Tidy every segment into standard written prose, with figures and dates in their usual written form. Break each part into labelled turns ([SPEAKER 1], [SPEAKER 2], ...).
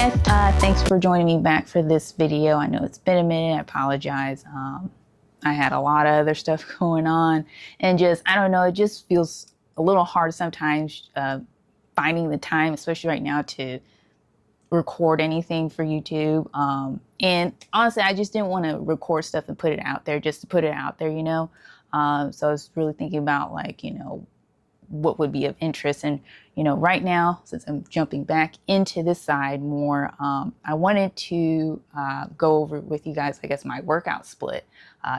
[SPEAKER 1] guys, thanks for joining me back for this video. I know it's been a minute, I apologize. I had a lot of other stuff going on and just, I don't know, it just feels a little hard sometimes finding the time, especially right now, to record anything for YouTube. And honestly, I just didn't want to record stuff and put it out there just to put it out there, you know? So I was really thinking about, like, you know, what would be of interest. And, you know, right now, since I'm jumping back into this side more, I wanted to go over with you guys, I guess, my workout split.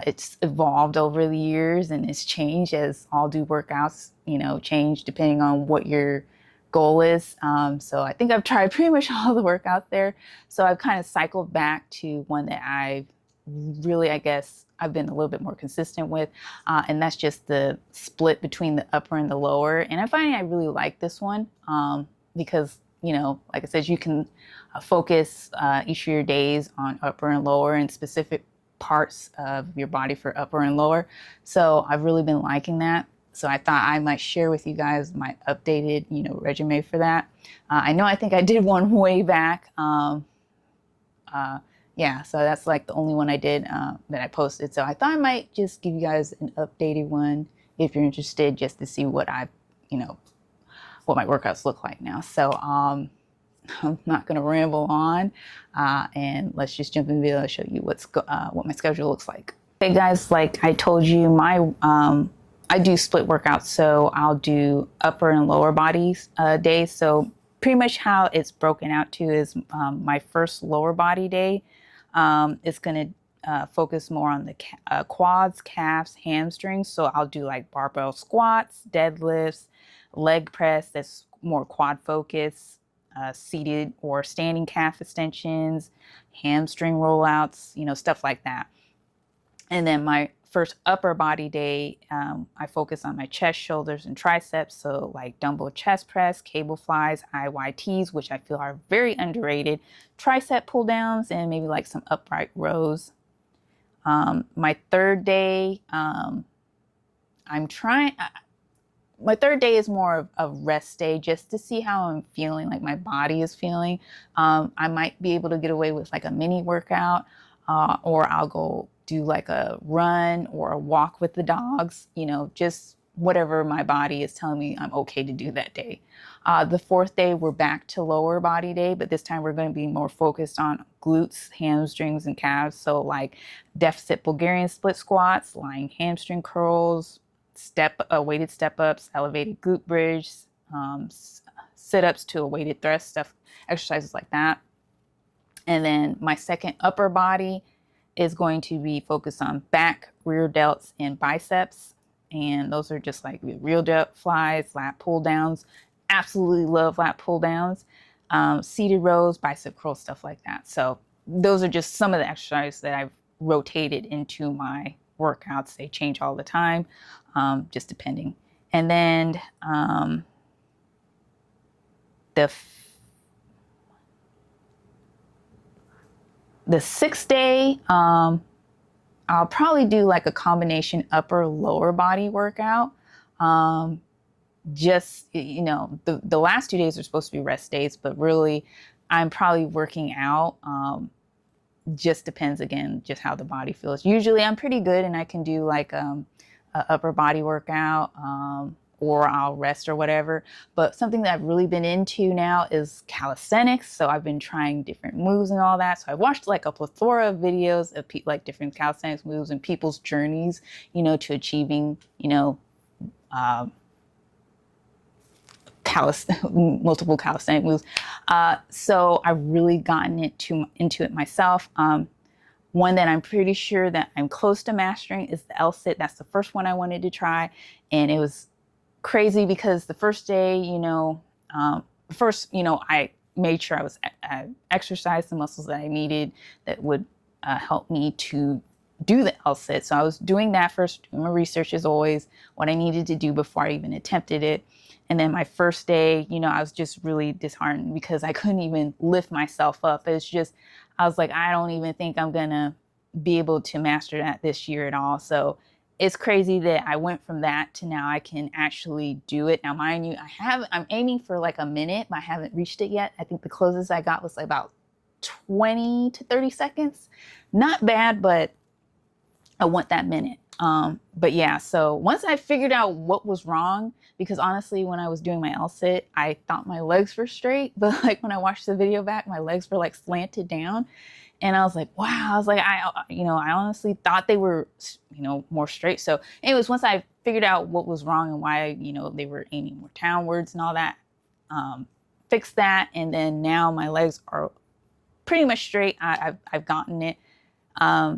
[SPEAKER 1] It's evolved over the years and it's changed, as all do workouts, you know, change depending on what your goal is. So I think I've tried pretty much all the workouts there. So I've kind of cycled back to one that I've really, I guess, I've been a little bit more consistent with, and that's just the split between the upper and the lower. And I find I really like this one because, you know, like I said, you can focus each of your days on upper and lower and specific parts of your body for upper and lower. So I've really been liking that. So I thought I might share with you guys my updated, you know, regimen for that. I know I think I did one way back. Yeah, so that's like the only one I did that I posted. So I thought I might just give you guys an updated one if you're interested, just to see what I've, you know, what my workouts look like now. So I'm not going to ramble on, and let's just jump in the video and show you what my schedule looks like. Okay, guys, like I told you, my I do split workouts, so I'll do upper and lower bodies days. So pretty much how it's broken out to is my first lower body day. It's going to focus more on the quads, calves, hamstrings. So I'll do like barbell squats, deadlifts, leg press. That's more quad focus, seated or standing calf extensions, hamstring rollouts, you know, stuff like that. And then my first upper body day, I focus on my chest, shoulders, and triceps. So like dumbbell chest press, cable flies, IYTs, which I feel are very underrated, tricep pull downs, and maybe like some upright rows. My third day, my third day is more of a rest day, just to see how I'm feeling, like my body is feeling. I might be able to get away with like a mini workout, or I'll go do like a run or a walk with the dogs, you know, just whatever my body is telling me I'm okay to do that day. The fourth day, we're back to lower body day, but this time we're going to be more focused on glutes, hamstrings, and calves. So like deficit Bulgarian split squats, lying hamstring curls, weighted step ups, elevated glute bridge, sit-ups to a weighted thrust, stuff, exercises like that. And then my second upper body is going to be focused on back, rear delts, and biceps. And those are just like rear delt flies, lat pull downs. Absolutely love lat pull downs, seated rows, bicep curls, stuff like that. So those are just some of the exercises that I've rotated into my workouts. They change all the time, just depending. And then the sixth day, I'll probably do like a combination upper lower body workout. Just, you know, the last 2 days are supposed to be rest days, but really I'm probably working out. Just depends, again, just how the body feels. Usually I'm pretty good and I can do like a upper body workout, or I'll rest or whatever. But something that I've really been into now is calisthenics. So I've been trying different moves and all that. So I watched like a plethora of videos of like different calisthenics moves and people's journeys, you know, to achieving, you know, multiple calisthenic moves. So I've really gotten into it myself. One that I'm pretty sure that I'm close to mastering is the L-sit. That's the first one I wanted to try. And it was crazy because the first day, you know, I made sure I exercised the muscles that I needed that would help me to do the L-sit. So I was doing that first, doing my research as always, what I needed to do before I even attempted it. And then my first day, you know, I was just really disheartened because I couldn't even lift myself up. It's just, I was like, I don't even think I'm gonna be able to master that this year at all. So it's crazy that I went from that to now I can actually do it. Now, mind you, I'm aiming for like a minute, but I haven't reached it yet. I think the closest I got was like about 20 to 30 seconds. Not bad, but I want that minute. But yeah, so once I figured out what was wrong, because honestly, when I was doing my L-sit, I thought my legs were straight, but like when I watched the video back, my legs were like slanted down. And I was like, wow, I was like, I honestly thought they were, more straight. So anyways, once I figured out what was wrong and why, they were aiming more downwards and all that, fixed that. And then now my legs are pretty much straight. I've gotten it.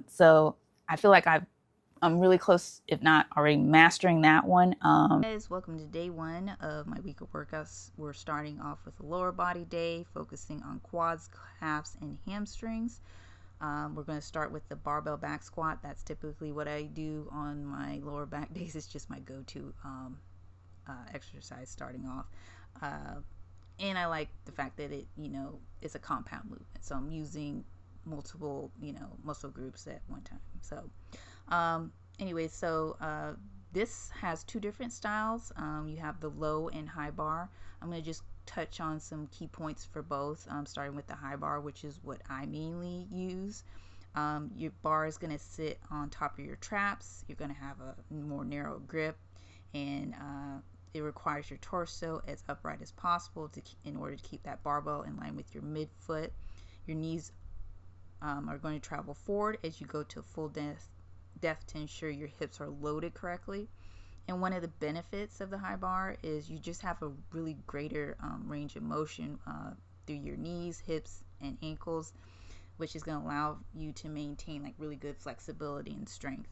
[SPEAKER 1] So I feel like I'm really close, if not already mastering that one.
[SPEAKER 2] Guys, welcome to day 1 of my week of workouts. We're starting off with a lower body day, focusing on quads, calves, and hamstrings. We're going to start with the barbell back squat. That's typically what I do on my lower back days. It's just my go-to exercise starting off. And I like the fact that it's a compound movement. So I'm using multiple, muscle groups at one time. So, anyway, so this has 2 different styles. You have the low and high bar. I'm going to just touch on some key points for both, starting with the high bar, which is what I mainly use. Your bar is going to sit on top of your traps. You're going to have a more narrow grip, and it requires your torso as upright as possible in order to keep that barbell in line with your midfoot. Your knees are going to travel forward as you go to full depth to ensure your hips are loaded correctly. And one of the benefits of the high bar is you just have a really greater range of motion through your knees, hips, and ankles, which is going to allow you to maintain like really good flexibility and strength.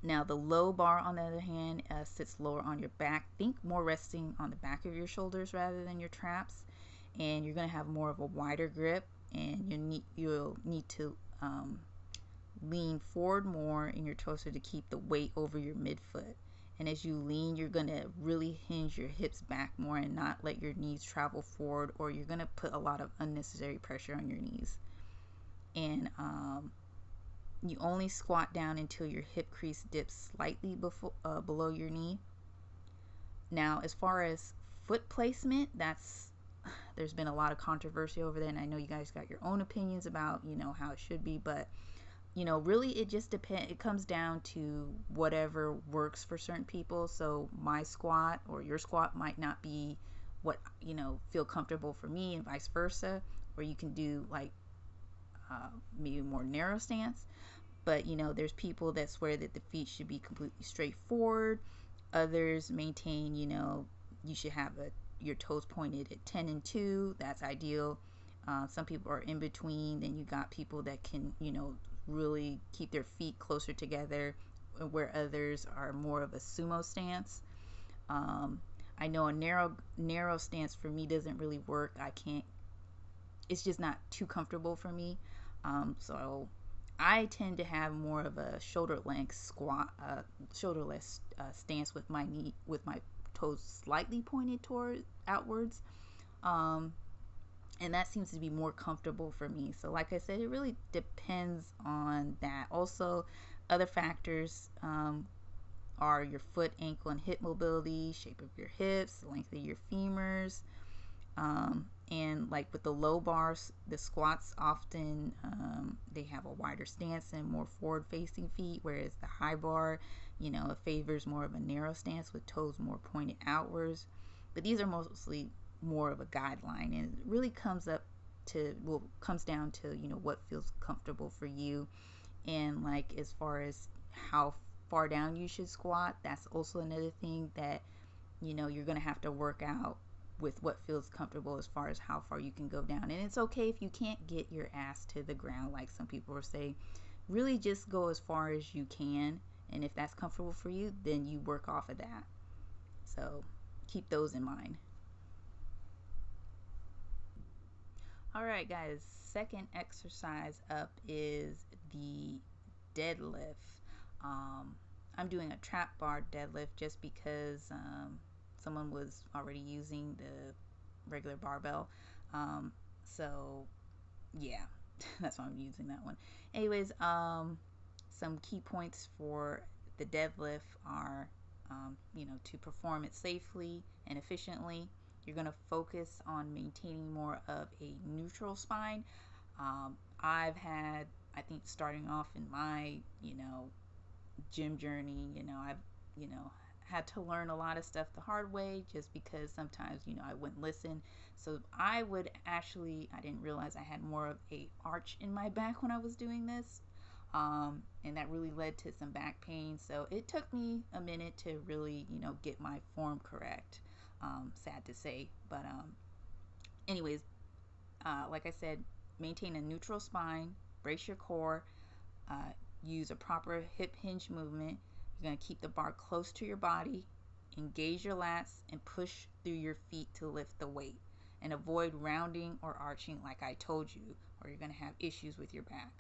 [SPEAKER 2] Now the low bar, on the other hand, sits lower on your back. Think more resting on the back of your shoulders rather than your traps, and you're going to have more of a wider grip, and you'll need to lean forward more in your torso to keep the weight over your midfoot. And as you lean, you're going to really hinge your hips back more and not let your knees travel forward, or you're going to put a lot of unnecessary pressure on your knees. And you only squat down until your hip crease dips slightly below your knee. Now, as far as foot placement, there's been a lot of controversy over there, and I know you guys got your own opinions about how it should be, but really it just depends. It comes down to whatever works for certain people. So my squat or your squat might not be what feel comfortable for me, and vice versa. Or you can do like maybe more narrow stance. But there's people that swear that the feet should be completely straight forward. Others maintain you should have your toes pointed at 10 and 2. That's ideal. Some people are in between. Then you got people that can really keep their feet closer together, where others are more of a sumo stance. I know a narrow stance for me doesn't really work. It's just not too comfortable for me. So I tend to have more of a shoulder length stance with my toes slightly pointed outwards. And that seems to be more comfortable for me. So like I said, it really depends on that. Also, other factors are your foot, ankle, and hip mobility, shape of your hips, the length of your femurs. And like with the low bars, the squats often they have a wider stance and more forward facing feet, whereas the high bar it favors more of a narrow stance with toes more pointed outwards. But these are mostly more of a guideline, and it really comes down to what feels comfortable for you. And like as far as how far down you should squat, that's also another thing that you're gonna have to work out with what feels comfortable as far as how far you can go down. And it's okay if you can't get your ass to the ground, like some people are saying. Really just go as far as you can, and if that's comfortable for you, then you work off of that. So keep those in mind. All right, guys, second exercise up is the deadlift. I'm doing a trap bar deadlift just because someone was already using the regular barbell. So yeah, that's why I'm using that one. Anyways, some key points for the deadlift are, to perform it safely and efficiently, you're going to focus on maintaining more of a neutral spine. I've had, I think, starting off in my, gym journey, I've, had to learn a lot of stuff the hard way just because sometimes, I wouldn't listen. So I didn't realize I had more of a arch in my back when I was doing this. And that really led to some back pain. So it took me a minute to really, get my form correct. Sad to say. But anyways, like I said, maintain a neutral spine, brace your core, use a proper hip hinge movement. You're going to keep the bar close to your body, engage your lats, and push through your feet to lift the weight. And avoid rounding or arching like I told you, or you're going to have issues with your back.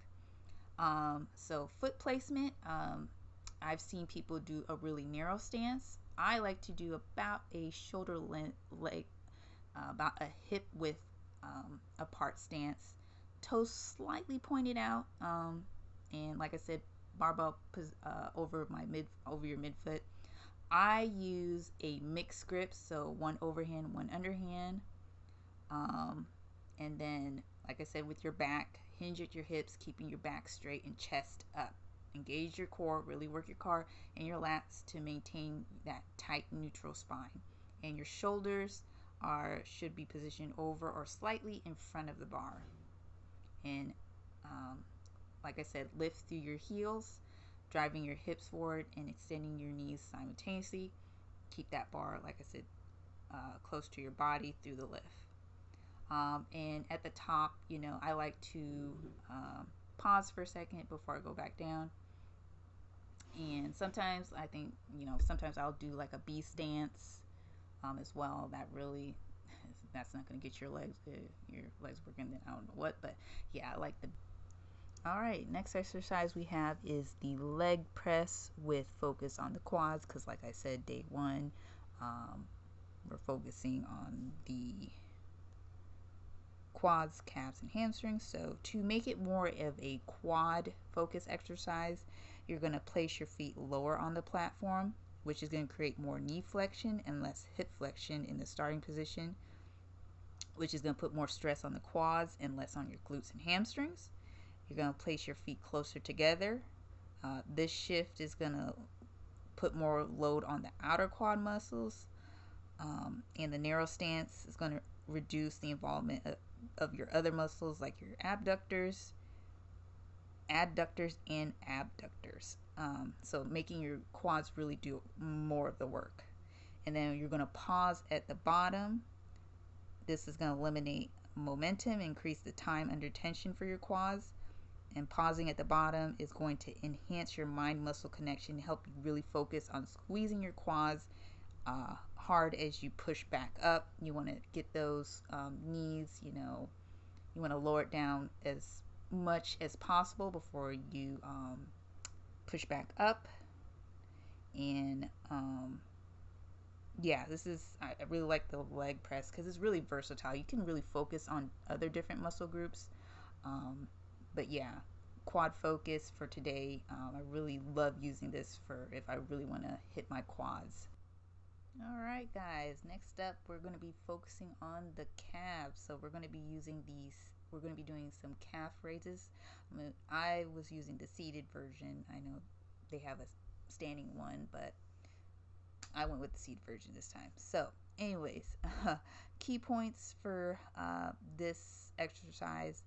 [SPEAKER 2] So foot placement, I've seen people do a really narrow stance. I like to do about a shoulder length, about a hip width apart stance. Toes slightly pointed out, and like I said, barbell over your midfoot. I use a mixed grip, so one overhand, one underhand. And then, like I said, with your back, hinge at your hips, keeping your back straight and chest up. Engage your core, really work your core and your lats to maintain that tight neutral spine. And your shoulders should be positioned over or slightly in front of the bar. And like I said, lift through your heels, driving your hips forward and extending your knees simultaneously. Keep that bar, like I said, close to your body through the lift. And at the top, I like to pause for a second before I go back down. And sometimes I think, sometimes I'll do like a B stance as well. That's not going to get your legs working. I don't know what, but yeah, I like the. All right, next exercise we have is the leg press with focus on the quads, because like I said, day one, we're focusing on the quads, calves, and hamstrings. So to make it more of a quad focus exercise, you're going to place your feet lower on the platform, which is going to create more knee flexion and less hip flexion in the starting position, which is going to put more stress on the quads and less on your glutes and hamstrings. You're going to place your feet closer together. This shift is going to put more load on the outer quad muscles, and the narrow stance is going to reduce the involvement of your other muscles like your adductors, and abductors. So making your quads really do more of the work. And then you're going to pause at the bottom. This is going to eliminate momentum, increase the time under tension for your quads. And pausing at the bottom is going to enhance your mind-muscle connection, help you really focus on squeezing your quads hard as you push back up. You want to get those knees, you want to lower it down as much as possible before you push back up. And yeah, I really like the leg press because it's really versatile. You can really focus on other different muscle groups. But yeah, quad focus for today. I really love using this for if I really want to hit my quads. All right, guys, next up we're going to be focusing on the calves. So we're going to be doing some calf raises. I was using the seated version. I know they have a standing one, but I went with the seated version this time. So anyways, key points for this exercise.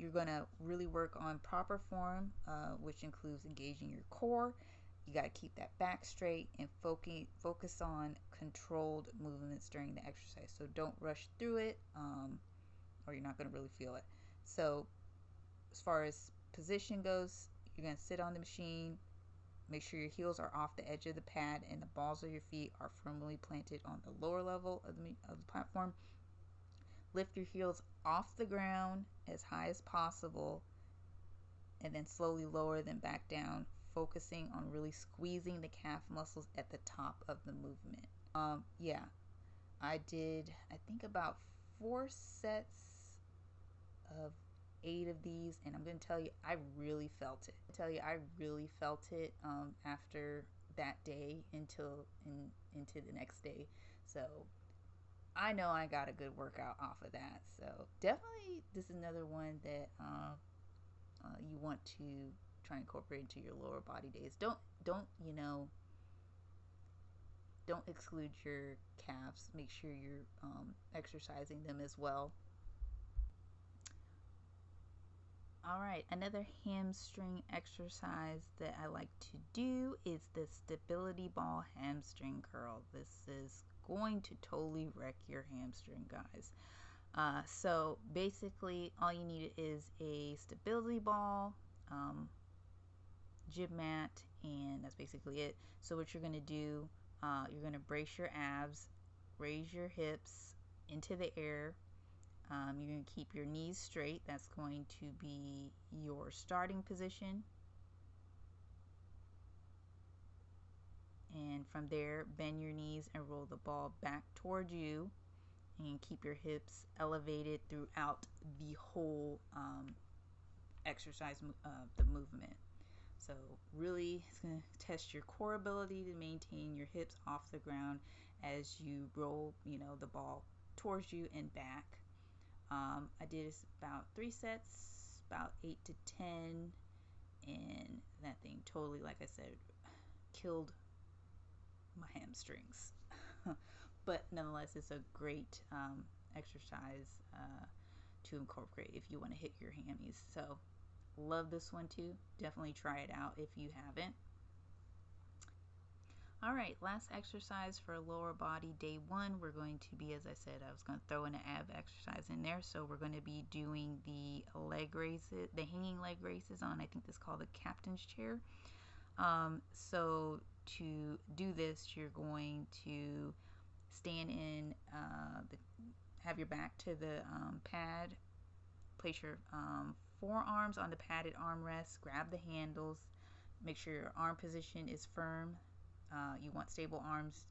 [SPEAKER 2] You're going to really work on proper form, which includes engaging your core. You got to keep that back straight and focus on controlled movements during the exercise. So don't rush through it, or you're not going to really feel it. So as far as position goes, you're going to sit on the machine. Make sure your heels are off the edge of the pad and the balls of your feet are firmly planted on the lower level of the platform. Lift your heels off the ground as high as possible and then slowly lower them back down, focusing on really squeezing the calf muscles at the top of the movement. Yeah, I did, I think, about 4 sets of 8 of these, and I'm going to tell you, I really felt it. After that day into the next day. So I know I got a good workout off of that. So definitely, this is another one that you want to try and incorporate into your lower body days. Don't exclude your calves. Make sure you're exercising them as well. All right, another hamstring exercise that I like to do is the stability ball hamstring curl. This is going to totally wreck your hamstring, guys. So basically, all you need is a stability ball, gym mat, and that's basically it. So what you're going to do, you're going to brace your abs, raise your hips into the air. You're going to keep your knees straight. That's going to be your starting position. And from there, bend your knees and roll the ball back towards you. And keep your hips elevated throughout the whole exercise, the movement. So really, it's going to test your core ability to maintain your hips off the ground as you roll, the ball towards you and back. I did about 3 sets, about 8 to 10, and that thing totally, like I said, killed my hamstrings. But nonetheless, it's a great exercise to incorporate if you want to hit your hammies. So love this one too. Definitely try it out if you haven't. All right, last exercise for lower body day 1. We're going to be, as I said, I was going to throw in an ab exercise in there. So we're going to be doing the leg raises, the hanging leg raises on, I think this is called the captain's chair. So to do this, you're going to stand in, have your back to the pad, place your forearms on the padded armrest, grab the handles, make sure your arm position is firm. You want stable arms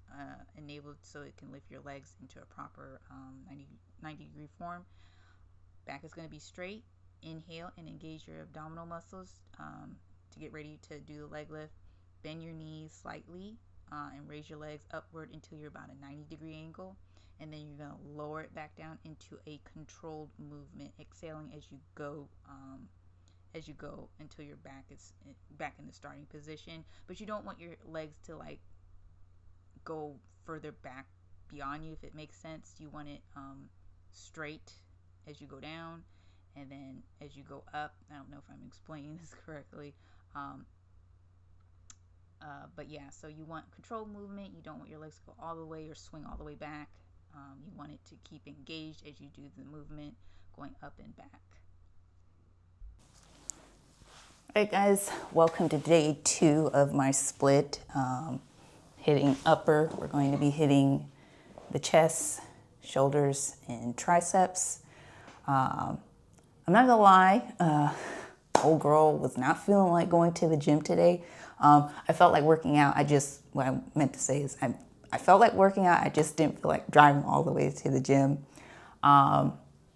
[SPEAKER 2] enabled so it can lift your legs into a proper 90 degree form. Back is going to be straight. Inhale and engage your abdominal muscles to get ready to do the leg lift. Bend your knees slightly and raise your legs upward until you're about a 90 degree angle. And then you're going to lower it back down into a controlled movement, exhaling as you go until your back is back in the starting position. But you don't want your legs to like go further back beyond you, if it makes sense. You want it straight as you go down, and then as you go up. I don't know if I'm explaining this correctly, but yeah, so you want controlled movement. You don't want your legs to go all the way or swing all the way back. You want it to keep engaged as you do the movement going up and back.
[SPEAKER 1] All right, guys, welcome to day 2 of my split. Hitting upper, we're going to be hitting the chest, shoulders, and triceps. I'm not gonna lie, old girl was not feeling like going to the gym today. I felt like working out. What I meant to say is I felt like working out. I just didn't feel like driving all the way to the gym.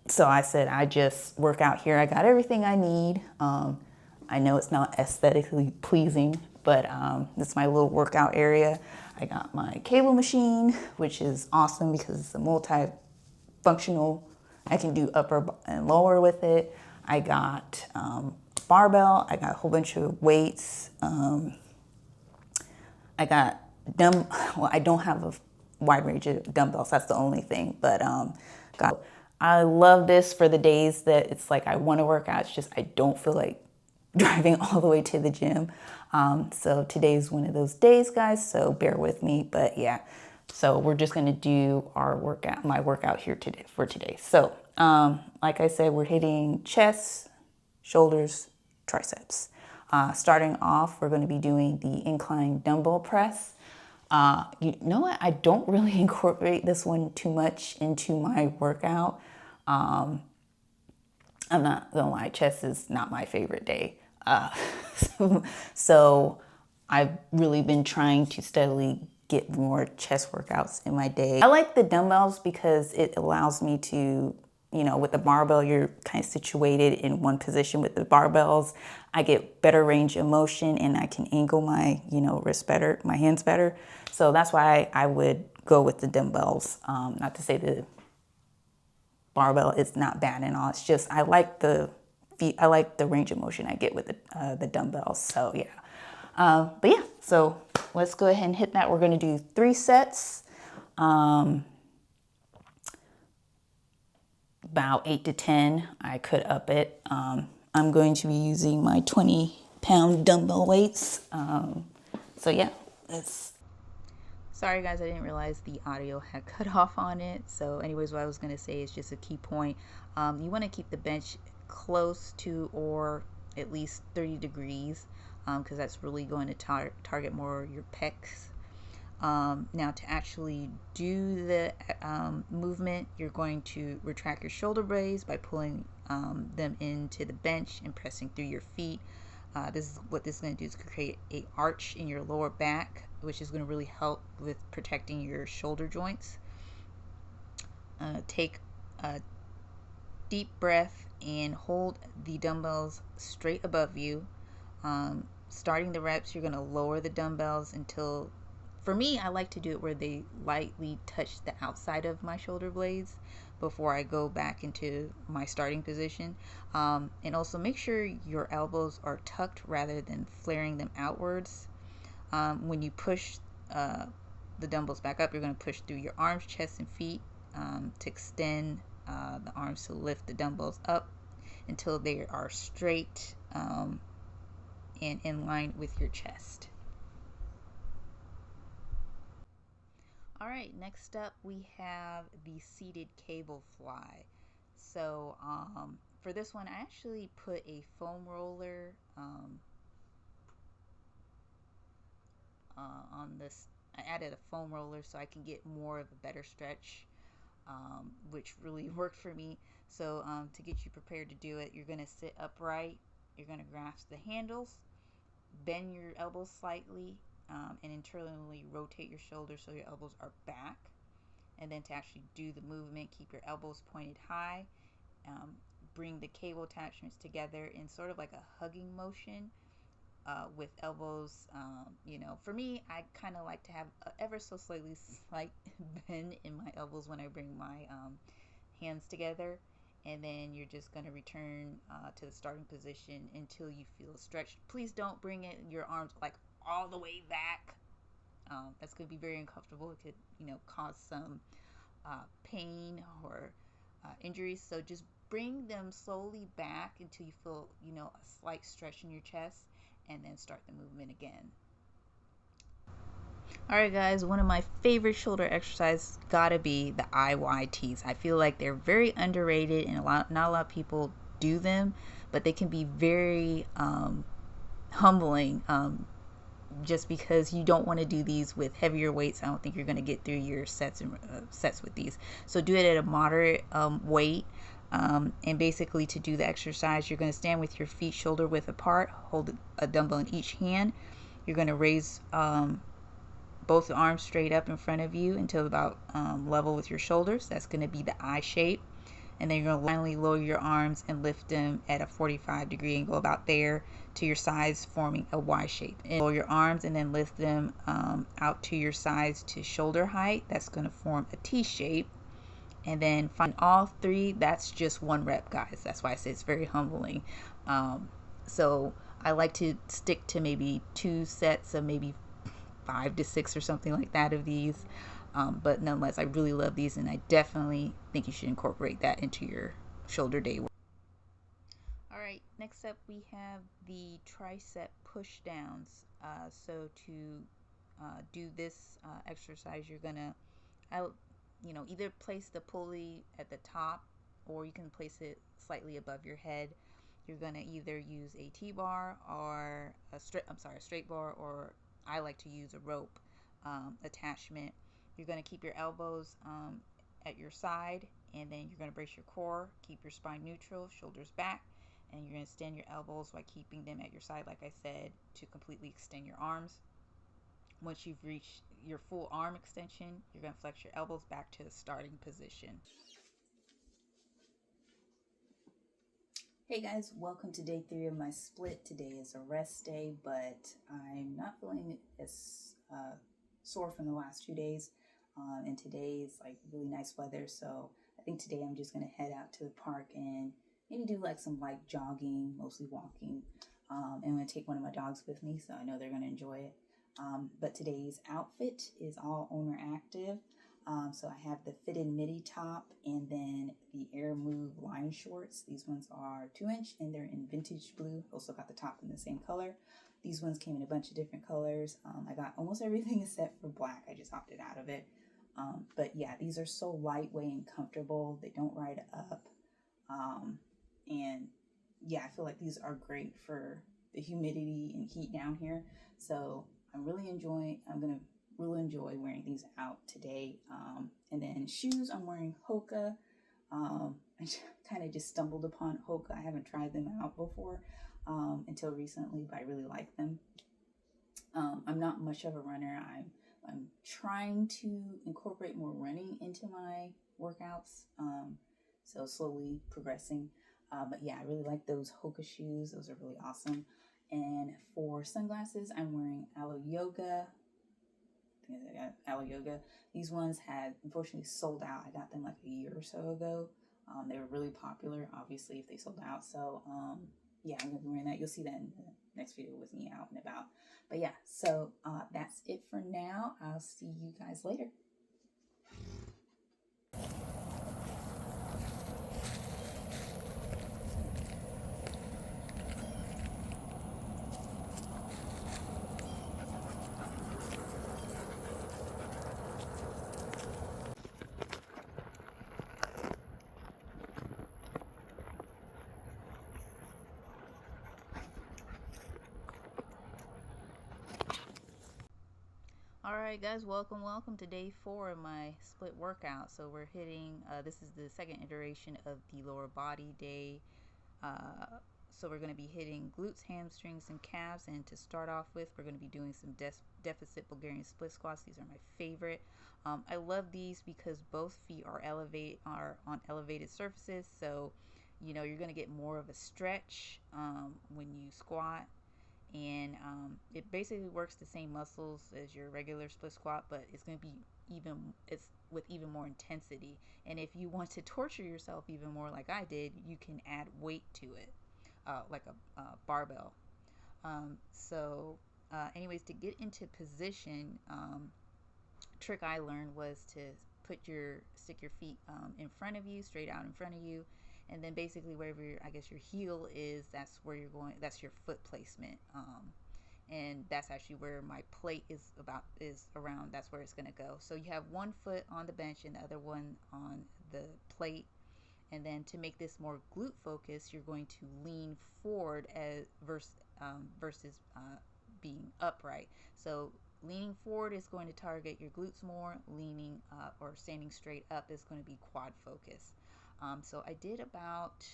[SPEAKER 1] So I said, I just work out here. I got everything I need. I know it's not aesthetically pleasing, but this is my little workout area. I got my cable machine, which is awesome because it's a multi-functional. I can do upper and lower with it. I got barbell. I got a whole bunch of weights. I got I don't have a wide range of dumbbells. That's the only thing. But I love this for the days that it's like I want to work out. It's just I don't feel like driving all the way to the gym. So today's one of those days, guys. So bear with me. But yeah, so we're just gonna do my workout here for today. So like I said, we're hitting chest, shoulders, triceps. Starting off, we're going to be doing the incline dumbbell press. You know what? I don't really incorporate this one too much into my workout. I'm not going to lie, chest is not my favorite day. So I've really been trying to steadily get more chest workouts in my day. I like the dumbbells because it allows me to you know, with the barbell, you're kind of situated in one position. With the barbells, I get better range of motion and I can angle my, you know, wrist better, my hands better. So that's why I would go with the dumbbells. Not to say the barbell is not bad and all. It's just I like the range of motion I get with the dumbbells. So yeah, but yeah. So let's go ahead and hit that. We're going to do 3 sets. About 8 to 10. I could up it. I'm going to be using my 20-pound dumbbell weights. So yeah, let's.
[SPEAKER 2] Sorry guys, I didn't realize the audio had cut off on it. So anyways, what I was going to say is just a key point. You want to keep the bench close to or at least 30 degrees because that's really going to target more your pecs. Now to actually do the movement, you're going to retract your shoulder blades by pulling them into the bench and pressing through your feet. This is going to do is create a arch in your lower back, which is going to really help with protecting your shoulder joints. Take a deep breath and hold the dumbbells straight above you. Starting the reps, you're going to lower the dumbbells until, for me, I like to do it where they lightly touch the outside of my shoulder blades before I go back into my starting position. And also make sure your elbows are tucked rather than flaring them outwards. When you push the dumbbells back up, you're going to push through your arms, chest, and feet to extend the arms to lift the dumbbells up until they are straight and in line with your chest. All right, next up we have the seated cable fly. So for this one, I actually put a foam roller on this. I added a foam roller so I can get more of a better stretch, which really worked for me. So to get you prepared to do it, you're going to sit upright. You're going to grasp the handles, bend your elbows slightly, and internally rotate your shoulders so your elbows are back. And then to actually do the movement, keep your elbows pointed high. Bring the cable attachments together in sort of like a hugging motion with elbows. You know, for me, I kind of like to have ever so slight bend in my elbows when I bring my hands together. And then you're just going to return to the starting position until you feel stretched. Please don't bring your arms like all the way back. That's going to be very uncomfortable. It could, you know, cause some pain or injuries. So just bring them slowly back until you feel, you know, a slight stretch in your chest, and then start the movement again. Alright guys, one of my favorite shoulder exercises gotta be the IYTs. I feel like they're very underrated and not a lot of people do them, but they can be very humbling just because you don't want to do these with heavier weights. I don't think you're going to get through your sets with these. So do it at a moderate weight. And basically to do the exercise, you're going to stand with your feet shoulder width apart, hold a dumbbell in each hand. You're going to raise both arms straight up in front of you until about level with your shoulders. That's going to be the I shape. And then you're going to finally lower your arms and lift them at a 45-degree angle about there to your sides, forming a Y shape. And lower your arms and then lift them out to your sides to shoulder height. That's going to form a T shape. And then find all 3. That's just 1 rep, guys. That's why I say it's very humbling. So I like to stick to maybe 2 sets of maybe 5 to 6 or something like that of these. But nonetheless, I really love these, and I definitely think you should incorporate that into your shoulder day work. All right, next up we have the tricep push downs. So to do this exercise, you're gonna, either place the pulley at the top, or you can place it slightly above your head. You're gonna either use a T-bar or a straight bar, or I like to use a rope attachment. You're going to keep your elbows at your side, and then you're going to brace your core, keep your spine neutral, shoulders back, and you're going to extend your elbows while keeping them at your side, like I said, to completely extend your arms. Once you've reached your full arm extension, you're going to flex your elbows back to the starting position.
[SPEAKER 1] Hey guys, welcome to day 3 of my split. Today is a rest day, but I'm not feeling as sore from the last 2 days. And today is like really nice weather, so I think today I'm just gonna head out to the park and maybe do like some light jogging, mostly walking. And I'm gonna take one of my dogs with me, so I know they're gonna enjoy it. But today's outfit is all owner active. So I have the fitted midi top and then the Air Move line shorts. These ones are 2-inch and they're in vintage blue. Also got the top in the same color. These ones came in a bunch of different colors. I got almost everything except for black. I just opted out of it. But yeah, these are so lightweight and comfortable. They don't ride up. And yeah, I feel like these are great for the humidity and heat down here. So I'm going to really enjoy wearing these out today. And then shoes, I'm wearing Hoka. I kind of just stumbled upon Hoka. I haven't tried them out before until recently, but I really like them. I'm not much of a runner. I'm trying to incorporate more running into my workouts. So slowly progressing. But yeah, I really like those Hoka shoes. Those are really awesome. And for sunglasses, I'm wearing Alo Yoga. I think I got Alo Yoga. These ones had unfortunately sold out. I got them like a year or so ago. They were really popular, obviously, if they sold out. So yeah, I'm gonna be wearing that. You'll see that in the next video with me out and about. But yeah, so that's it for now. I'll see you guys later.
[SPEAKER 2] Alright guys, welcome to day 4 of my split workout. So we're hitting, this is the second iteration of the lower body day. So we're going to be hitting glutes, hamstrings, and calves. And to start off with, we're going to be doing some deficit Bulgarian split squats. These are my favorite. I love these because both feet are on elevated surfaces. So, you know, you're going to get more of a stretch when you squat. And it basically works the same muscles as your regular split squat, but it's going to be with even more intensity. And if you want to torture yourself even more like I did, you can add weight to it, like a barbell. Anyways, to get into position, trick I learned was to stick your feet in front of you, straight out in front of you, and then basically wherever your heel is, that's where you're going. That's your foot placement, and that's actually where my plate is around. That's where it's going to go. So you have one foot on the bench and the other one on the plate. And then to make this more glute focused, you're going to lean forward versus being upright. So leaning forward is going to target your glutes more. Leaning or standing straight up is going to be quad focus. So I did about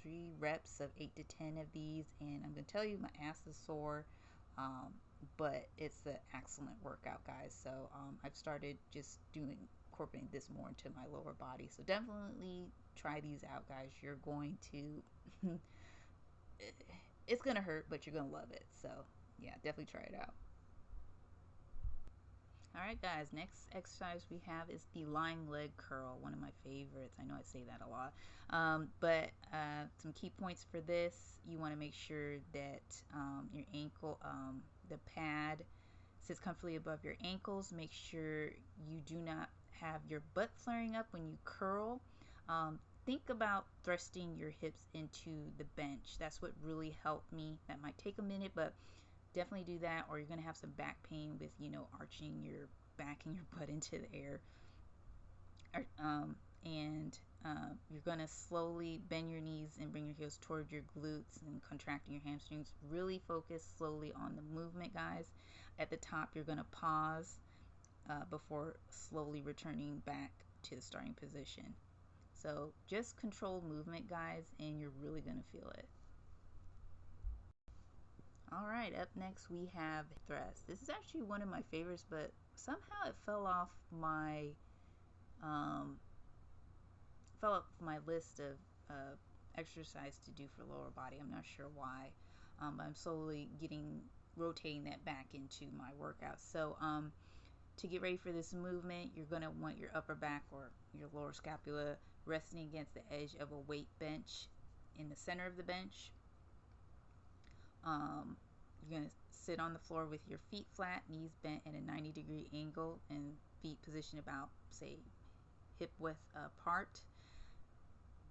[SPEAKER 2] 3 reps of 8 to 10 of these, and I'm going to tell you my ass is sore, but it's an excellent workout, guys. So I've started just incorporating this more into my lower body. So definitely try these out, guys. You're going to it's going to hurt, but you're going to love it. So yeah, definitely try it out. Alright guys, next exercise we have is the lying leg curl, one of my favorites. I know I say that a lot. But some key points for this: you want to make sure that your ankle, the pad sits comfortably above your ankles. Make sure you do not have your butt flaring up when you curl. Think about thrusting your hips into the bench. That's what really helped me. That might take a minute, but definitely do that, or you're going to have some back pain with, arching your back and your butt into the air. You're going to slowly bend your knees and bring your heels toward your glutes and contracting your hamstrings. Really focus slowly on the movement, guys. At the top, you're going to pause before slowly returning back to the starting position. So just controlled movement, guys, and you're really going to feel it. Alright, up next we have thrust. This is actually one of my favorites, but somehow it fell off my list of exercise to do for lower body. I'm not sure why, but I'm slowly rotating that back into my workout. So to get ready for this movement, you're going to want your upper back or your lower scapula resting against the edge of a weight bench in the center of the bench. You're going to sit on the floor with your feet flat, knees bent at a 90-degree angle, and feet positioned about, say, hip width apart.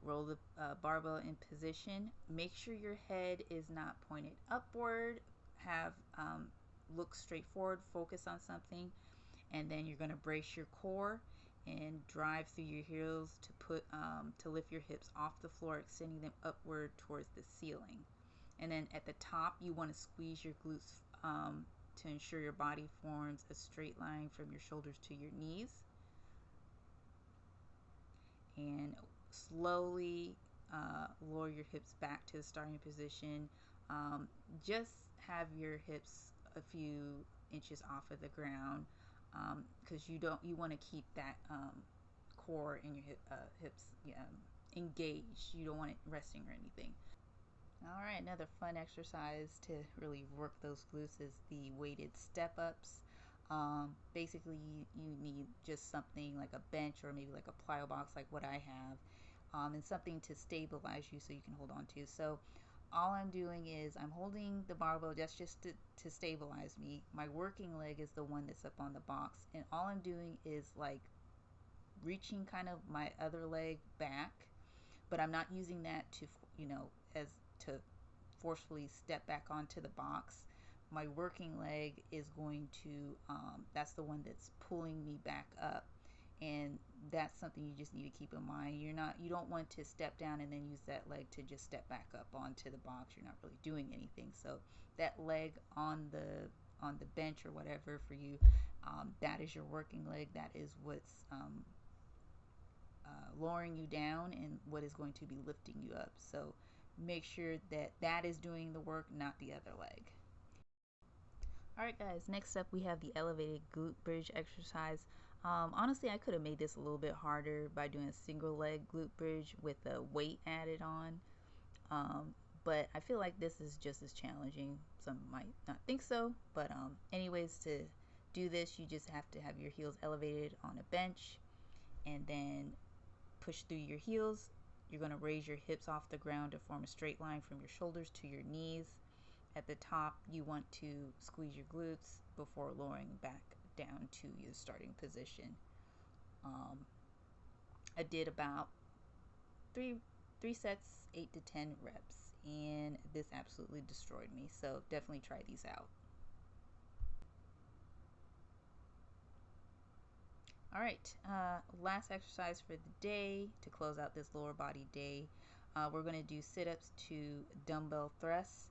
[SPEAKER 2] Roll the barbell in position. Make sure your head is not pointed upward. Look straight forward, focus on something, and then you're going to brace your core and drive through your heels to lift your hips off the floor, extending them upward towards the ceiling. And then at the top, you want to squeeze your glutes to ensure your body forms a straight line from your shoulders to your knees. And slowly lower your hips back to the starting position. Just have your hips a few inches off of the ground, because you want to keep that core in your hips engaged. You don't want it resting or anything. All right, another fun exercise to really work those glutes is the weighted step-ups. Basically, you need just something like a bench or maybe like a plyo box like what I have, and something to stabilize you so you can hold on to. So all I'm doing is I'm holding the barbell just to stabilize me. My working leg is the one that's up on the box, and all I'm doing is like reaching kind of my other leg back, but I'm not using that to to forcefully step back onto the box. My working leg is going to that's the one that's pulling me back up, and that's something you just need to keep in mind. You don't want to step down and then use that leg to just step back up onto the box. You're not really doing anything. So that leg on the bench or whatever for you, that is your working leg. That is what's lowering you down and what is going to be lifting you up. So make sure that is doing the work, not the other leg. Alright guys, next up we have the elevated glute bridge exercise. Honestly, I could have made this a little bit harder by doing a single leg glute bridge with a weight added on, but I feel like this is just as challenging. Some might not think so, but anyways, to do this you just have to have your heels elevated on a bench and then push through your heels. You're going to raise your hips off the ground to form a straight line from your shoulders to your knees. At the top, you want to squeeze your glutes before lowering back down to your starting position. I did about three sets, 8 to 10 reps, and this absolutely destroyed me. So definitely try these out. All right, last exercise for the day to close out this lower body day. We're going to do sit-ups to dumbbell thrusts,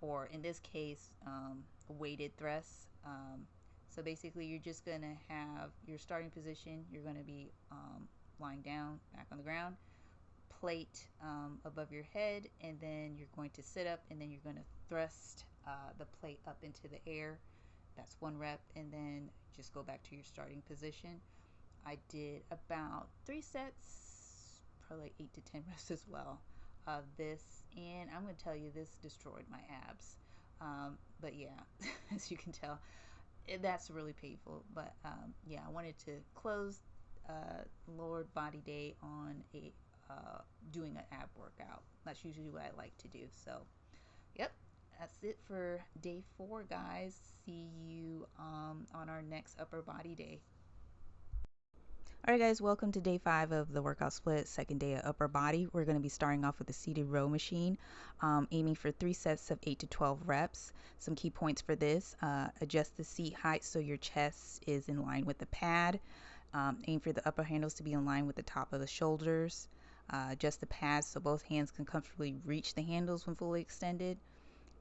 [SPEAKER 2] or in this case, weighted thrusts. So basically, you're just going to have your starting position. You're going to be lying down, back on the ground, plate above your head, and then you're going to sit up, and then you're going to thrust the plate up into the air. That's 1 rep, and then just go back to your starting position. I did about 3 sets, probably like 8 to 10 reps as well of this, and I'm going to tell you, this destroyed my abs. But yeah, as you can tell, that's really painful. But yeah, I wanted to close lower body day on a doing an ab workout. That's usually what I like to do. So yep, that's it for day 4, guys. See you on our next upper body day. Alright guys, welcome to day 5 of the workout split, second day of upper body. We're going to be starting off with a seated row machine, aiming for 3 sets of 8 to 12 reps. Some key points for this: adjust the seat height so your chest is in line with the pad. Aim for the upper handles to be in line with the top of the shoulders. Adjust the pads so both hands can comfortably reach the handles when fully extended.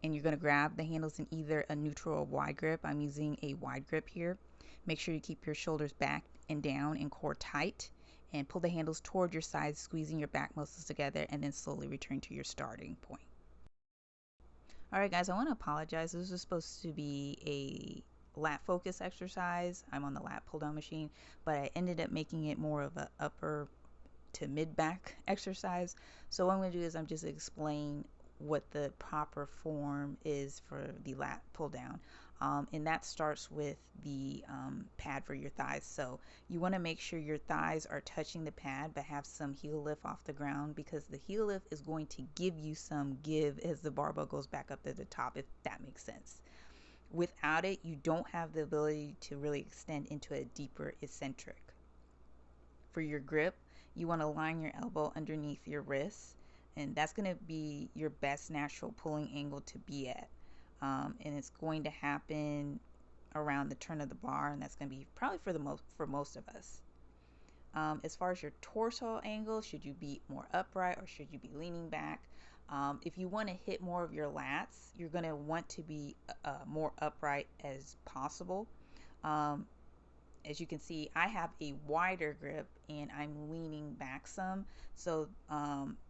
[SPEAKER 2] And you're going to grab the handles in either a neutral or wide grip. I'm using a wide grip here. Make sure you keep your shoulders back and down and core tight, and pull the handles toward your sides, squeezing your back muscles together, and then slowly return to your starting point. Alright guys, I want to apologize. This was supposed to be a lat focus exercise. I'm on the lat pull down machine, but I ended up making it more of a upper to mid back exercise. So what I'm going to do is I'm just explain what the proper form is for the lat pull down. And that starts with the pad for your thighs. So you want to make sure your thighs are touching the pad but have some heel lift off the ground, because the heel lift is going to give you some give as the barbell goes back up to the top, if that makes sense. Without it, you don't have the ability to really extend into a deeper eccentric. For your grip, you want to line your elbow underneath your wrist, and that's going to be your best natural pulling angle to be at. And it's going to happen around the turn of the bar, and that's going to be probably for most of us. As far as your torso angle, should you be more upright or should you be leaning back? If you want to hit more of your lats, you're going to want to be more upright as possible. As you can see, I have a wider grip and I'm leaning back some, so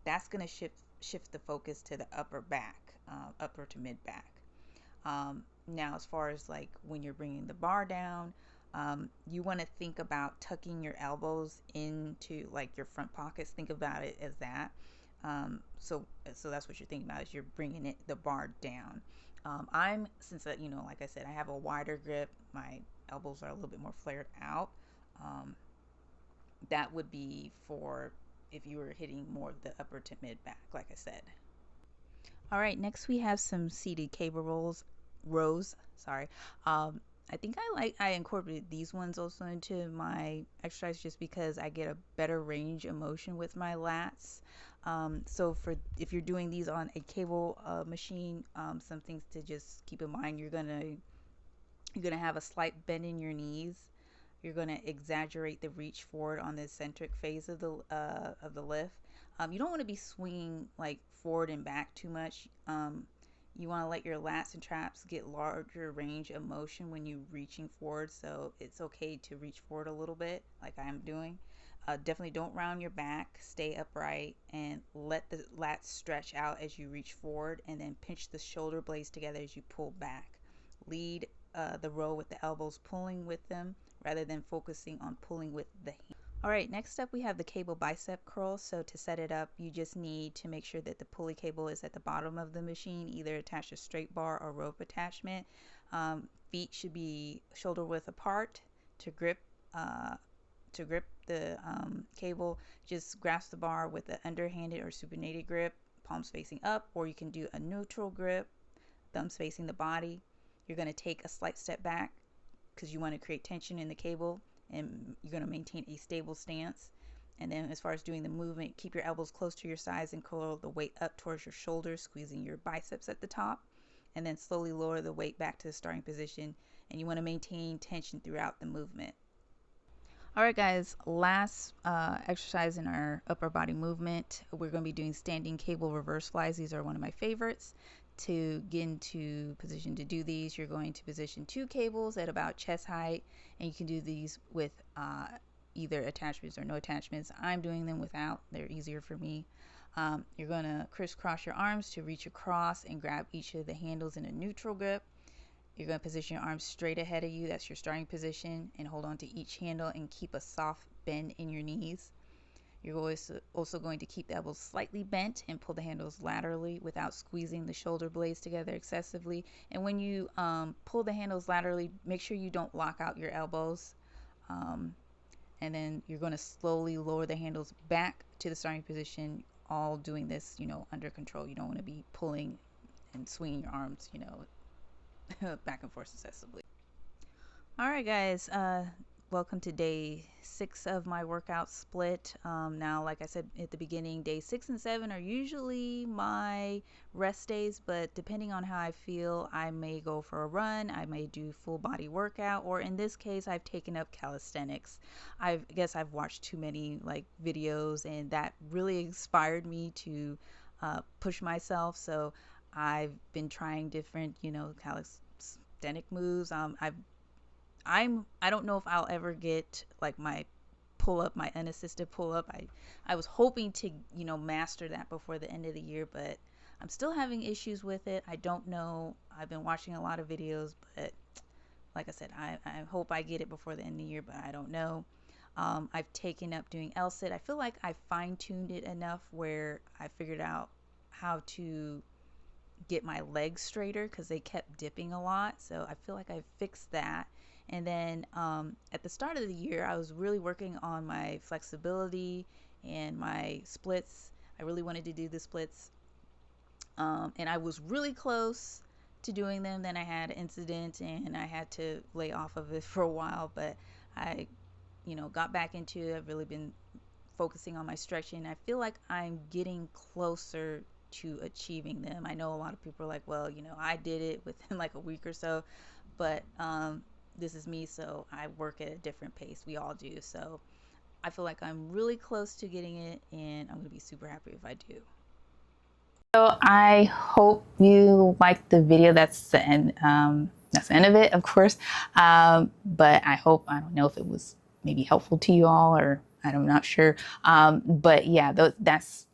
[SPEAKER 2] that's going to shift the focus to the upper back, upper to mid back. Now, as far as like when you're bringing the bar down, you want to think about tucking your elbows into like your front pockets. Think about it as that. So that's what you're thinking about, is you're bringing the bar down. Since like I said, I have a wider grip, my elbows are a little bit more flared out. That would be for if you were hitting more of the upper to mid back, like I said. All right, next we have some seated cable rows. Sorry. I think I incorporated these ones also into my exercise just because I get a better range of motion with my lats. So if you're doing these on a cable machine, some things to just keep in mind: you're gonna have a slight bend in your knees. You're gonna exaggerate the reach forward on the eccentric phase of the lift. You don't want to be swinging like forward and back too much. You want to let your lats and traps get larger range of motion when you're reaching forward, so it's okay to reach forward a little bit like I'm doing. Definitely don't round your back, stay upright, and let the lats stretch out as you reach forward, and then pinch the shoulder blades together as you pull back. Lead the row with the elbows pulling with them rather than focusing on pulling with the hand. All right, next up we have the cable bicep curl. So to set it up, you just need to make sure that the pulley cable is at the bottom of the machine, either attached to straight bar or rope attachment. Feet should be shoulder width apart. To grip the cable, just grasp the bar with an underhanded or supinated grip, palms facing up, or you can do a neutral grip, thumbs facing the body. You're going to take a slight step back because you want to create tension in the cable, and you're going to maintain a stable stance. And then as far as doing the movement, keep your elbows close to your sides and curl the weight up towards your shoulders, squeezing your biceps at the top, and then slowly lower the weight back to the starting position. And you want to maintain tension throughout the movement. All right, guys, last exercise in our upper body movement, we're going to be doing standing cable reverse flies. These are one of my favorites. To get into position to do these, you're going to position 2 cables at about chest height, and you can do these with either attachments or no attachments. I'm doing them without. They're easier for me. You're going to crisscross your arms to reach across and grab each of the handles in a neutral grip. You're going to position your arms straight ahead of you. That's your starting position, and hold on to each handle and keep a soft bend in your knees. You're also going to keep the elbows slightly bent and pull the handles laterally without squeezing the shoulder blades together excessively. And when you pull the handles laterally, make sure you don't lock out your elbows. And then you're going to slowly lower the handles back to the starting position, all doing this, under control. You don't want to be pulling and swinging your arms, back and forth successively. All right, guys. Welcome to day 6 of my workout split. Now, like I said at the beginning, day 6 and 7 are usually my rest days, but depending on how I feel, I may go for a run, I may do full body workout, or in this case, I've taken up calisthenics. I guess I've watched too many videos, and that really inspired me to push myself. So I've been trying different, calisthenic moves. I don't know if I'll ever get my my unassisted pull up. I was hoping to, master that before the end of the year, but I'm still having issues with it. I don't know. I've been watching a lot of videos, but like I said, I hope I get it before the end of the year, but I don't know. I've taken up doing L-sit. I feel like I fine-tuned it enough where I figured out how to get my legs straighter because they kept dipping a lot. So I feel like I fixed that. And then at the start of the year, I was really working on my flexibility and my splits. I really wanted to do the splits. And I was really close to doing them. Then I had an incident and I had to lay off of it for a while, but I, got back into it. I've really been focusing on my stretching. I feel like I'm getting closer to achieving them. I know a lot of people are like, well, I did it within like a week or so, but this is me, so I work at a different pace. We all do. So I feel like I'm really close to getting it, and I'm going to be super happy if I do.
[SPEAKER 1] So I hope you liked the video. That's the end. That's the end of it, of course. But I don't know if it was maybe helpful to you all, or I'm not sure. But yeah, that's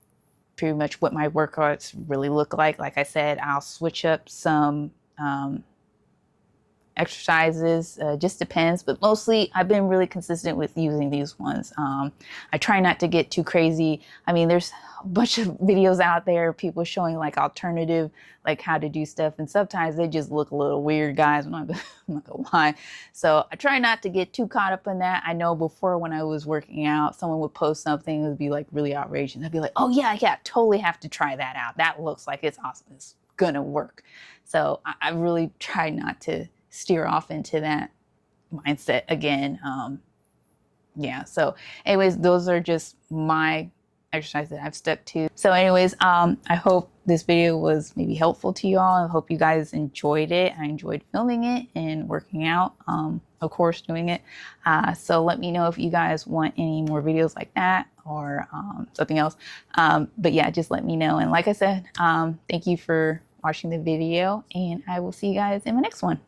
[SPEAKER 1] pretty much what my workouts really look like. Like I said, I'll switch up some exercises, just depends, but mostly I've been really consistent with using these ones. I try not to get too crazy. I mean, there's a bunch of videos out there, people showing like alternative, like how to do stuff, and sometimes they just look a little weird, guys. I'm not gonna lie. So I try not to get too caught up in that. I know before, when I was working out, someone would post something, it would be like really outrageous, and I'd be like, oh yeah, totally have to try that out. That looks like it's awesome. It's gonna work. So I really try not to steer off into that mindset again. Yeah, so anyways, those are just my exercises that I've stuck to. So anyways, I hope this video was maybe helpful to you all. I hope you guys enjoyed it. I enjoyed filming it and working out, of course, doing it. So let me know if you guys want any more videos like that, or something else. But yeah, just let me know. And like I said, thank you for watching the video, and I will see you guys in my next one.